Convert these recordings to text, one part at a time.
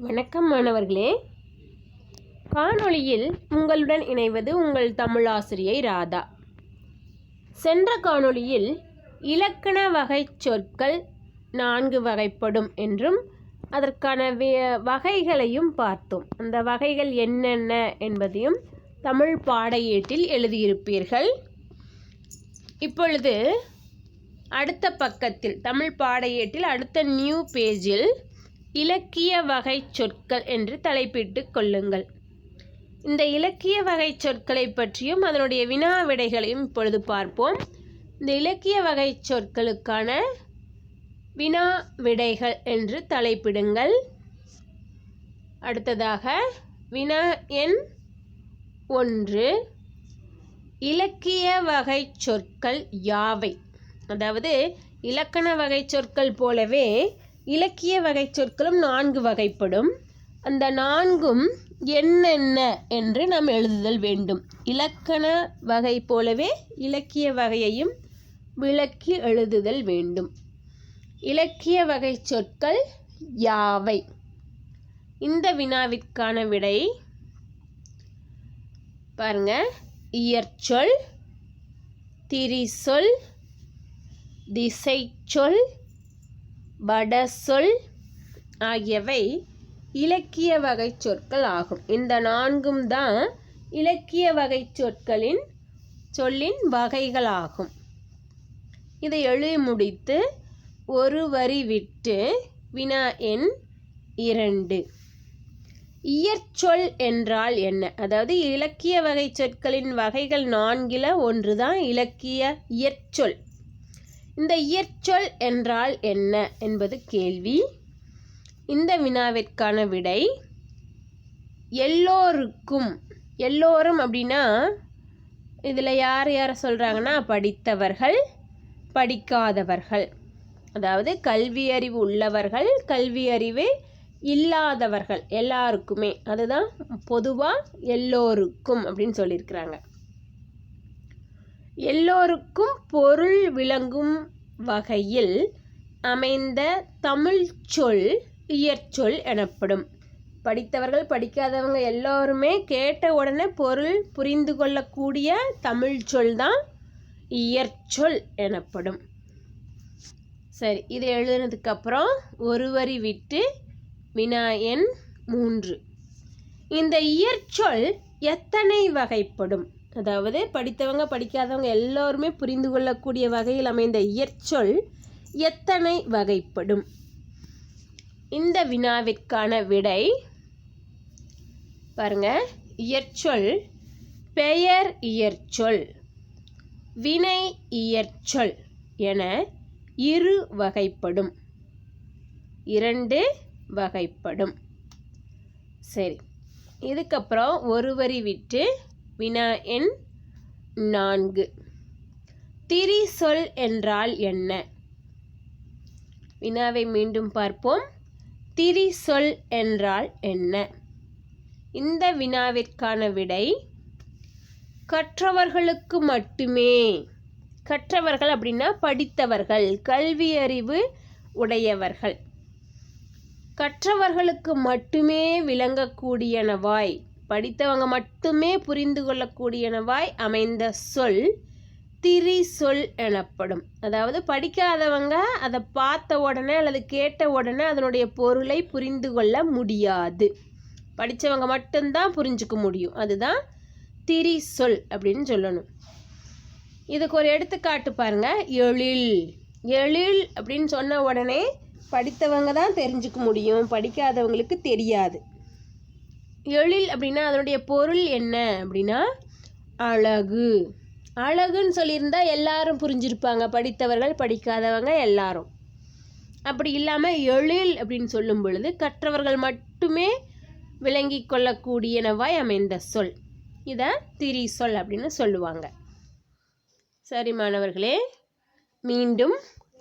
வணக்கம் மாணவர்களே. காணொளியில் உங்களுடன் இணைவது உங்கள் தமிழாசிரியை ராதா. சென்ற காணொளியில் இலக்கண வகை சொற்கள் 4 வகைப்படும் என்றும் அதற்கான வகைகளையும் பார்த்தோம். அந்த வகைகள் என்னென்ன என்பதையும் தமிழ் பாடையேட்டில் எழுதியிருப்பீர்கள். இப்பொழுது அடுத்த பக்கத்தில் தமிழ் பாடையேட்டில் அடுத்த நியூ பேஜில் இலக்கிய வகை சொற்கள் என்று தலைப்பிட்டு கொள்ளுங்கள். இந்த இலக்கிய வகை சொற்களை பற்றியும் அதனுடைய வினா விடைகளையும் இப்பொழுது பார்ப்போம். இந்த இலக்கிய வகை சொற்களுக்கான வினா விடைகள் என்று தலைப்பிடுங்கள். அடுத்ததாக வினா எண் 1, இலக்கிய வகை சொற்கள் யாவை? அதாவது இலக்கண வகை சொற்கள் போலவே இலக்கிய வகை சொற்களும் 4 வகைப்படும். அந்த 4ம் என்னென்ன என்று நாம் எழுதுதல் வேண்டும். இலக்கண வகை போலவே இலக்கிய வகையையும் விளக்கி எழுதுதல் வேண்டும். இலக்கிய வகை சொற்கள் யாவை? இந்த வினாவிற்கான விடை பாருங்க. இயற்சொல், திரிசொல், திசைச்சொல், வடசொல் ஆகியவை இலக்கிய வகை சொற்கள் ஆகும். இந்த 4ம் தான் இலக்கிய வகை சொல்லின் வகைகளாகும். இதை எழுதி முடித்து ஒரு வரி விட்டு வினா எண் 2, இயற்சொல் என்றால் என்ன? அதாவது இலக்கிய வகை சொற்களின் வகைகள் 4ல் ஒன்று தான் இயற்சொல். இந்த இயற்சொல் என்றால் என்ன என்பது கேள்வி. இந்த வினாவிற்கான விடை எல்லோருக்கும். எல்லோரும் அப்படின்னா இதில் யார் சொல்கிறாங்கன்னா படித்தவர்கள், படிக்காதவர்கள், அதாவது கல்வி அறிவு உள்ளவர்கள், கல்வி அறிவு இல்லாதவர்கள், எல்லாருக்குமே. அதுதான் பொதுவாக எல்லோருக்கும் அப்படின்னு சொல்லியிருக்கிறாங்க. எல்லோருக்கும் பொருள் விளங்கும் வகையில் அமைந்த தமிழ் சொல் இயற்சொல் எனப்படும். படித்தவர்கள், படிக்காதவங்க எல்லோருமே கேட்ட உடனே பொருள் புரிந்து கொள்ளக்கூடிய தமிழ் சொல் தான் இயற்சொல் எனப்படும். சரி, இதை எழுதுனதுக்கப்புறம் ஒரு வரி விட்டு வினா எண் 3, இந்த இயற்சொல் எத்தனை வகைப்படும்? அதாவது படித்தவங்க, படிக்காதவங்க எல்லோருமே புரிந்து கொள்ளக்கூடிய வகையில் அமைந்த இயற்சொல் எத்தனை வகைப்படும்? இந்த வினாவிற்கான விடை பாருங்க. இயற்சொல் பெயர் இயற்சொல், வினை இயற்சொல் என 2 வகைப்படும். 2 வகைப்படும். சரி, இதுக்கப்புறம் ஒரு வரி விட்டு வினா எண் 4, திரிசொல் என்றால் என்ன? வினாவை மீண்டும் பார்ப்போம். திரிசொல் என்றால் என்ன? இந்த வினாவிற்கான விடை கற்றவர்களுக்கு மட்டுமே. கற்றவர்கள் அப்படின்னா படித்தவர்கள், கல்வி அறிவு உடையவர்கள். கற்றவர்களுக்கு மட்டுமே விளங்கக்கூடியனவாய், படித்தவங்க மட்டுமே புரிந்து கொள்ளக்கூடியனவாய் அமைந்த சொல் திரிசொல் எனப்படும். அதாவது படிக்காதவங்க அதை பார்த்த உடனே அல்லது கேட்ட உடனே அதனுடைய பொருளை புரிந்து கொள்ள முடியாது. படித்தவங்க மட்டும்தான் புரிஞ்சுக்க முடியும். அதுதான் திரிசொல் அப்படின்னு சொல்லணும். இதுக்கு ஒரு எடுத்துக்காட்டு பாருங்க. எழில். எழில் அப்படின்னு சொன்ன உடனே படித்தவங்க தான் தெரிஞ்சுக்க முடியும், படிக்காதவங்களுக்கு தெரியாது. எழில் அப்படின்னா அதனுடைய பொருள் என்ன அப்படின்னா அழகு. அழகுன்னு சொல்லியிருந்தா எல்லாரும் புரிஞ்சிருப்பாங்க, படித்தவர்கள், படிக்காதவங்க எல்லாரும். அப்படி இல்லாமல் எழில் அப்படின்னு சொல்லும் பொழுது கற்றவர்கள் மட்டுமே விளங்கி கொள்ளக்கூடியனவாய் அமைந்த சொல். இதை திரிசொல் அப்படின்னு சொல்லுவாங்க. சரி மாணவர்களே, மீண்டும்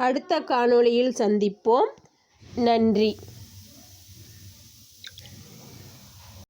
அடுத்த காணொளியில் சந்திப்போம். நன்றி.